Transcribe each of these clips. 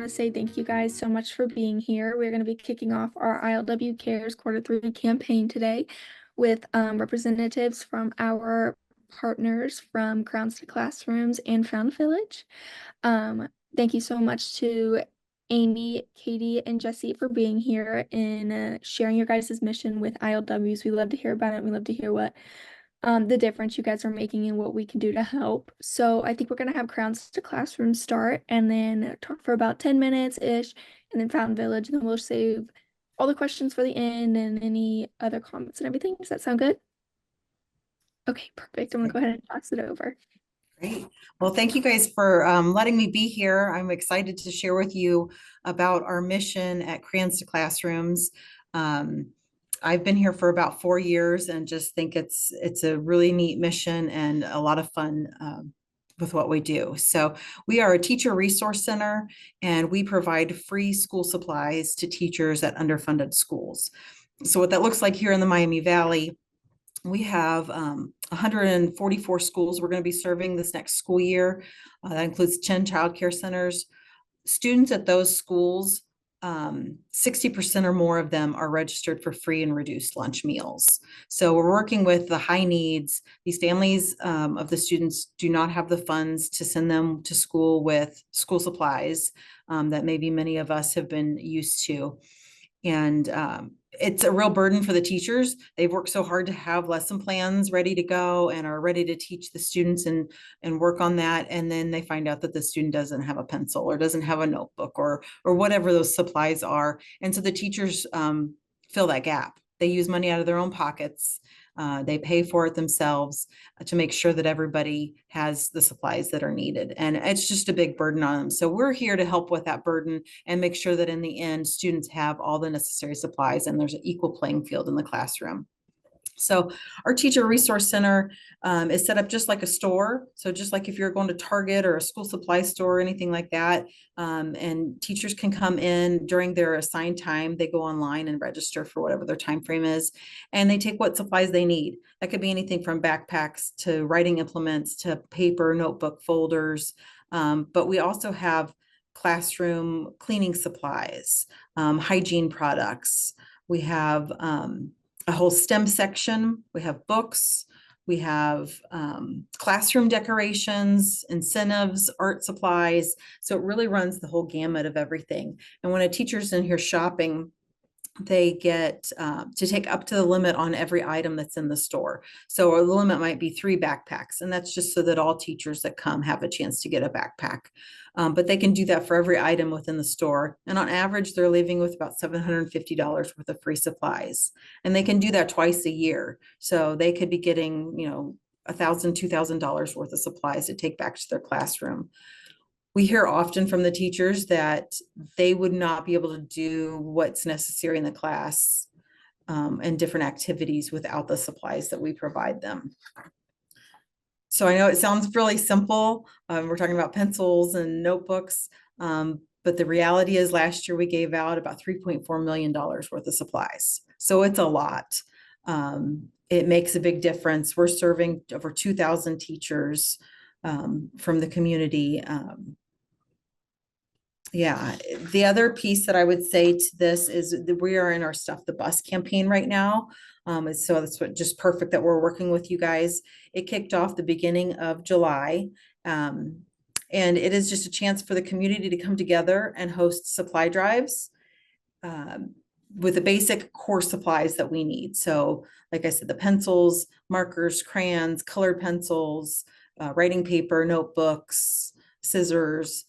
to say thank you guys so much for being here. We're going to be kicking off our ILW Cares Quarter 3 campaign today with representatives from our partners from Crowns to Classrooms and Found Village. Thank you so much to Amy, Katie, and Jesse for being here and sharing your guys' mission with ILWs. We love to hear about it. We love to hear what the difference you guys are making and what we can do to help. So I think we're gonna have Crowns to Classroom start and then talk for about 10 minutes-ish and then Fountain Village, and then we'll save all the questions for the end and any other comments and everything. Does that sound good? Okay, perfect. I'm gonna go ahead and pass it over. Great. Well, thank you guys for letting me be here. I'm excited to share with you about our mission at Crayons to Classrooms. I've been here for about 4 years and just think it's a really neat mission and a lot of fun with what we do. So we are a teacher resource center and we provide free school supplies to teachers at underfunded schools. So what that looks like here in the Miami Valley, we have 144 schools we're going to be serving this next school year. That includes 10 child care centers. Students at those schools, 60% or more of them are registered for free and reduced lunch meals. So we're working with the high needs. These families of the students do not have the funds to send them to school with school supplies that maybe many of us have been used to. And it's a real burden for the teachers. They've worked so hard to have lesson plans ready to go and are ready to teach the students and work on that. And then they find out that the student doesn't have a pencil or doesn't have a notebook or whatever those supplies are. And so the teachers fill that gap. They use money out of their own pockets. They pay for it themselves to make sure that everybody has the supplies that are needed. And it's just a big burden on them. So we're here to help with that burden and make sure that in the end, students have all the necessary supplies and there's an equal playing field in the classroom. So our teacher resource center is set up just like a store. So just like if you're going to Target or a school supply store or anything like that, and teachers can come in during their assigned time. They go online and register for whatever their time frame is, and they take what supplies they need. That could be anything from backpacks to writing implements to paper, notebook, folders. But we also have classroom cleaning supplies, hygiene products. We have a whole STEM section. We have books, we have classroom decorations, incentives, art supplies. So it really runs the whole gamut of everything. And when a teacher's in here shopping, they get to take up to the limit on every item that's in the store. So the limit might be 3 backpacks, and that's just so that all teachers that come have a chance to get a backpack. But they can do that for every item within the store. And on average, they're leaving with about $750 worth of free supplies. And they can do that twice a year. So they could be getting, $1,000, $2,000 worth of supplies to take back to their classroom. We hear often from the teachers that they would not be able to do what's necessary in the class and different activities without the supplies that we provide them. So I know it sounds really simple. We're talking about pencils and notebooks, but the reality is last year we gave out about $3.4 million worth of supplies. So it's a lot. It makes a big difference. We're serving over 2,000 teachers from the community. Yeah, the other piece that I would say to this is that we are in our Stuff the Bus campaign right now. So that's just perfect that we're working with you guys. It kicked off the beginning of July. And it is just a chance for the community to come together and host supply drives with the basic core supplies that we need. So like I said, the pencils, markers, crayons, colored pencils, writing paper, notebooks, scissors,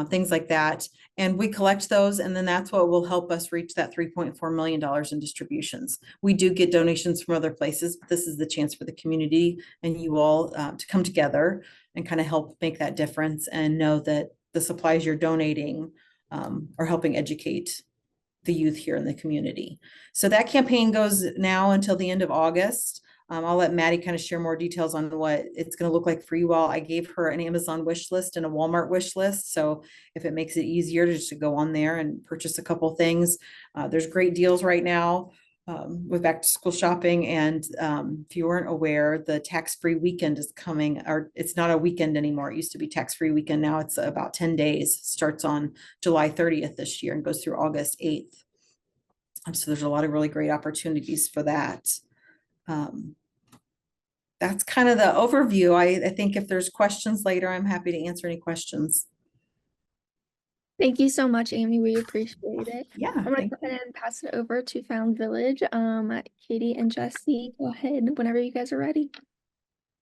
things like that. And we collect those, and then that's what will help us reach that $3.4 million in distributions. We do get donations from other places, but this is the chance for the community and you all to come together and kind of help make that difference and know that the supplies you're donating are helping educate the youth here in the community. So that campaign goes now until the end of August. I'll let Maddie kind of share more details on what it's going to look like for you all. I gave her an Amazon wish list and a Walmart wish list. So if it makes it easier just to go on there and purchase a couple things, there's great deals right now. with back to school shopping. And if you weren't aware, the tax-free weekend is coming, or it's not a weekend anymore. It used to be tax-free weekend. Now it's about 10 days, starts on July 30th this year and goes through August 8th. So there's a lot of really great opportunities for that. Um, that's kind of the overview. I think if there's questions later, I'm happy to answer any questions. Thank you so much, Amy. We appreciate it. Yeah, I'm going to thank go ahead and pass it over to Found Village. Katie and Jesse, go ahead whenever you guys are ready.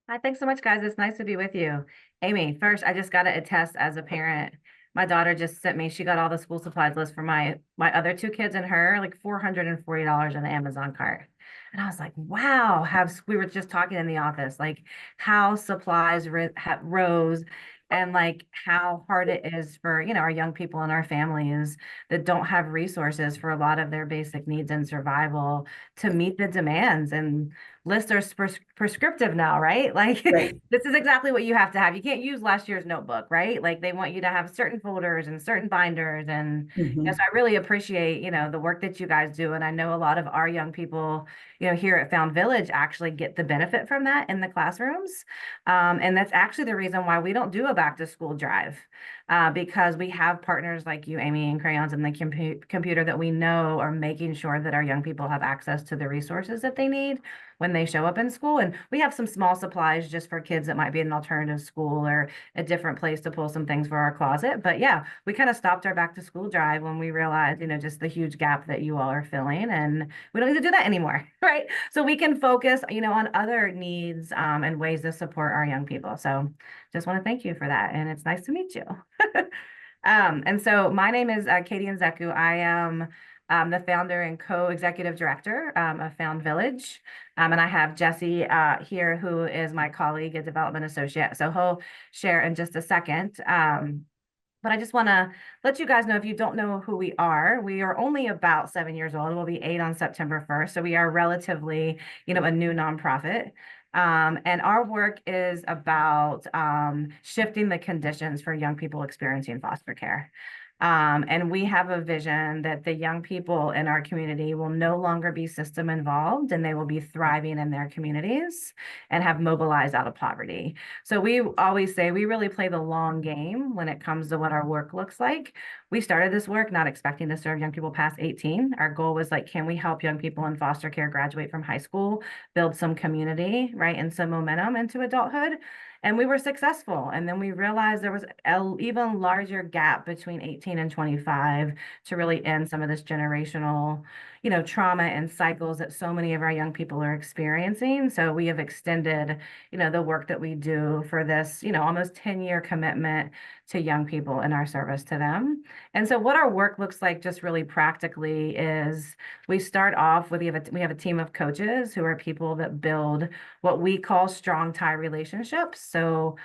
Hi, thanks so much, guys. It's nice to be with you. Amy, first, I just got to attest as a parent. My daughter just sent me, she got all the school supplies list for my other two kids and her, like $440 in the Amazon cart. And I was like, wow, we were just talking in the office, like how supplies rose and like how hard it is for, our young people and our families that don't have resources for a lot of their basic needs and survival to meet the demands. And lists are prescriptive now, right? Like right. this is exactly what you have to have. You can't use last year's notebook, right? Like they want you to have certain folders and certain binders. And yes, I really appreciate, the work that you guys do. And I know a lot of our young people, here at Found Village actually get the benefit from that in the classrooms. And that's actually the reason why we don't do a back to school drive. Because we have partners like you, Amy, and Crayons and the computer that we know are making sure that our young people have access to the resources that they need when they show up in school. And we have some small supplies just for kids that might be in an alternative school or a different place to pull some things for our closet. But yeah, we kind of stopped our back to school drive when we realized, just the huge gap that you all are filling. And we don't need to do that anymore, right? So we can focus, on other needs and ways to support our young people. So just want to thank you for that. And it's nice to meet you. And so my name is Katie Nzeku. I am the founder and co-executive director of Found Village. And I have Jesse here, who is my colleague, a development associate. So he'll share in just a second. But I just want to let you guys know, if you don't know who we are only about 7 years old. We'll be 8 on September 1st. So we are relatively, a new nonprofit. And our work is about shifting the conditions for young people experiencing foster care. And we have a vision that the young people in our community will no longer be system involved, and they will be thriving in their communities and have mobilized out of poverty. So we always say we really play the long game when it comes to what our work looks like. We started this work not expecting to serve young people past 18. Our goal was like, can we help young people in foster care graduate from high school, build some community, right, and some momentum into adulthood? And we were successful. And then we realized there was an even larger gap between 18 and 25 to really end some of this generational, trauma and cycles that so many of our young people are experiencing. So we have extended, the work that we do for this, almost 10-year commitment to young people in our service to them. And so what our work looks like just really practically is we start off with, we have a team of coaches who are people that build what we call strong tie relationships. So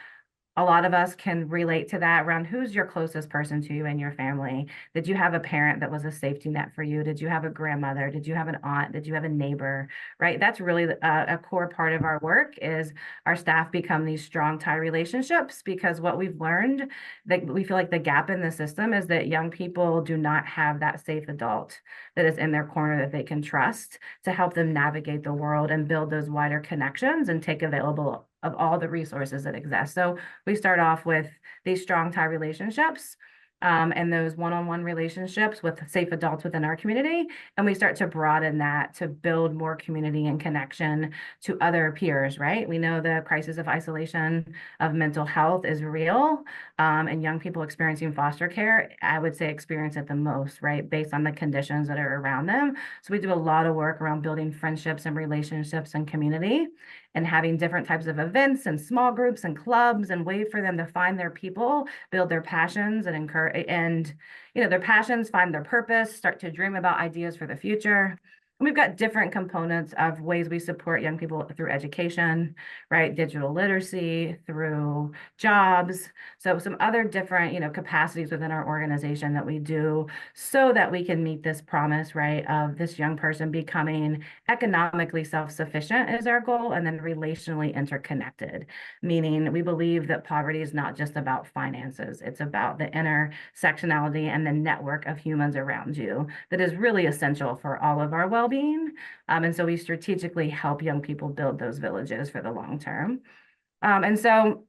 a lot of us can relate to that around who's your closest person to you and your family. Did you have a parent that was a safety net for you? Did you have a grandmother? Did you have an aunt? Did you have a neighbor? Right? That's really a core part of our work is our staff become these strong tie relationships, because what we've learned that we feel like the gap in the system is that young people do not have that safe adult that is in their corner that they can trust to help them navigate the world and build those wider connections and take available of all the resources that exist. So we start off with these strong tie relationships and those one-on-one relationships with safe adults within our community. And we start to broaden that to build more community and connection to other peers, right? We know the crisis of isolation of mental health is real, and young people experiencing foster care, I would say, experience it the most, right? Based on the conditions that are around them. So we do a lot of work around building friendships and relationships and community, and having different types of events and small groups and clubs and way for them to find their people, build their passions and encourage, and their passions, find their purpose, start to dream about ideas for the future. And we've got different components of ways we support young people through education, right? Digital literacy, through jobs. So some other different, capacities within our organization that we do so that we can meet this promise, right, of this young person becoming economically self-sufficient is our goal, and then relationally interconnected, meaning we believe that poverty is not just about finances. It's about the intersectionality and the network of humans around you that is really essential for all of our well-being well-being. And so we strategically help young people build those villages for the long term. And so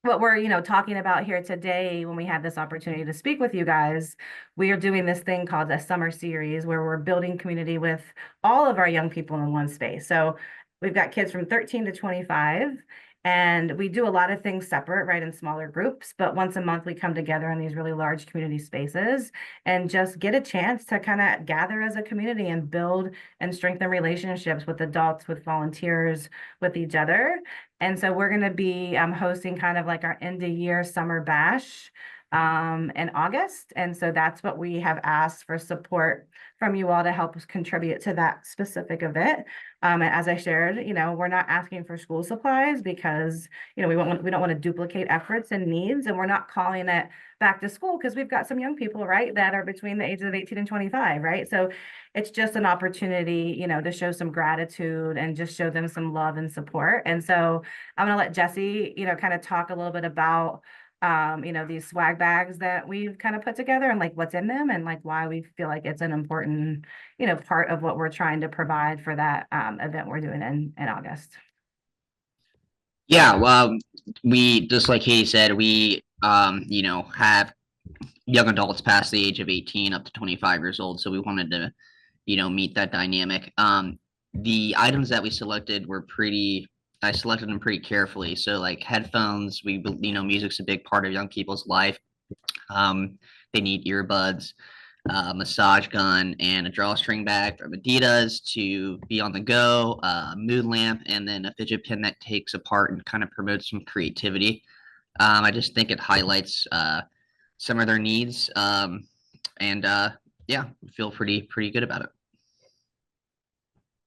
what we're, talking about here today, when we had this opportunity to speak with you guys, we are doing this thing called the summer series where we're building community with all of our young people in one space. So we've got kids from 13 to 25, and we do a lot of things separate, right, in smaller groups. But once a month, we come together in these really large community spaces and just get a chance to kind of gather as a community and build and strengthen relationships with adults, with volunteers, with each other. And so we're going to be hosting kind of like our end of year summer bash in August. And so that's what we have asked for support from you all to help us contribute to that specific event. And as I shared, we're not asking for school supplies because, we don't want to duplicate efforts and needs, and we're not calling it back to school because we've got some young people, right, that are between the ages of 18 and 25, right? So it's just an opportunity, to show some gratitude and just show them some love and support. And so I'm going to let Jesse, kind of talk a little bit about these swag bags that we've kind of put together and like what's in them and like why we feel like it's an important, part of what we're trying to provide for that event we're doing in August. Yeah, well, we just like Katie said, we have young adults past the age of 18 up to 25 years old, so we wanted to, meet that dynamic. The items that we selected were I selected them pretty carefully. So like headphones, music's a big part of young people's life. They need earbuds, massage gun, and a drawstring bag from Adidas to be on the go, mood lamp, and then a fidget pin that takes apart and kind of promotes some creativity. I just think it highlights some of their needs, and yeah, feel pretty good about it.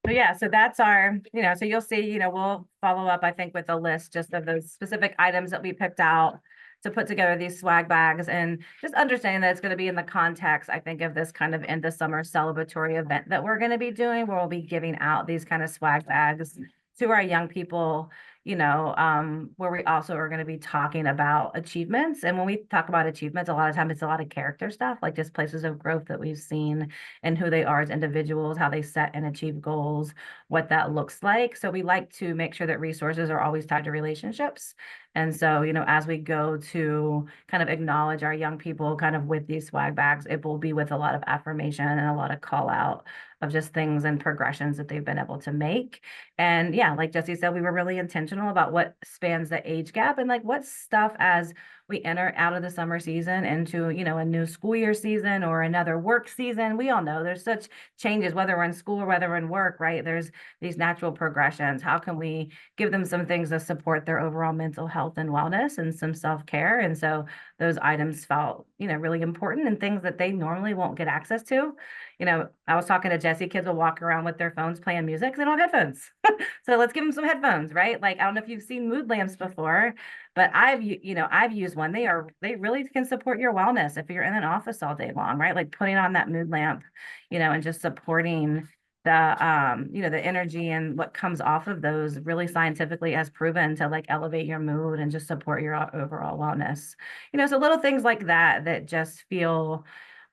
So yeah, so that's our, so you'll see, we'll follow up, I think, with a list just of those specific items that we picked out to put together these swag bags, and just understanding that it's going to be in the context, I think, of this kind of end of summer celebratory event that we're going to be doing, where we'll be giving out these kind of swag bags to our young people, where we also are going to be talking about achievements. And when we talk about achievements, a lot of times it's a lot of character stuff, like just places of growth that we've seen and who they are as individuals, how they set and achieve goals, what that looks like. So we like to make sure that resources are always tied to relationships. And so, as we go to kind of acknowledge our young people kind of with these swag bags, it will be with a lot of affirmation and a lot of call out of just things and progressions that they've been able to make. And yeah, like Jesse said, we were really intentional about what spans the age gap and like what stuff as we enter out of the summer season into, a new school year season or another work season. We all know there's such changes, whether we're in school or whether we're in work, right? There's these natural progressions. How can we give them some things to support their overall mental health and wellness and some self-care? And so those items felt, really important and things that they normally won't get access to. I was talking to Jesse, kids will walk around with their phones playing music. They don't have headphones. So let's give them some headphones, right? Like, I don't know if you've seen mood lamps before, but I've used one. They really can support your wellness if you're in an office all day long, right? Like putting on that mood lamp, and just supporting the energy and what comes off of those really scientifically has proven to like elevate your mood and just support your overall wellness. So little things like that just feel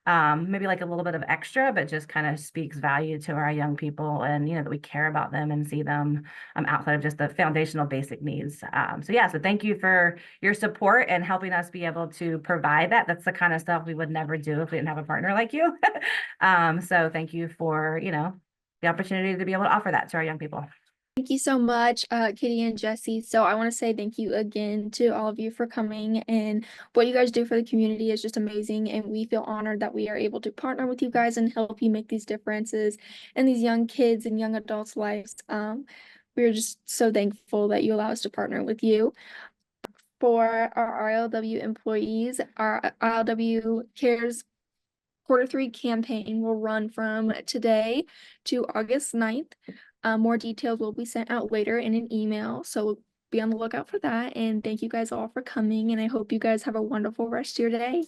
maybe like a little bit of extra, but just kind of speaks value to our young people, and that we care about them and see them outside of just the foundational basic needs. So thank you for your support and helping us be able to provide that. That's the kind of stuff we would never do if we didn't have a partner like you. So thank you for the opportunity to be able to offer that to our young people. Thank you so much, Kitty and Jesse. So I want to say thank you again to all of you for coming, and what you guys do for the community is just amazing. And we feel honored that we are able to partner with you guys and help you make these differences in these young kids and young adults' lives. We're just so thankful that you allow us to partner with you. For our ILW employees, our ILW Cares Q3 campaign will run from today to August 9th. More details will be sent out later in an email, so be on the lookout for that. And thank you guys all for coming, and I hope you guys have a wonderful rest of your day.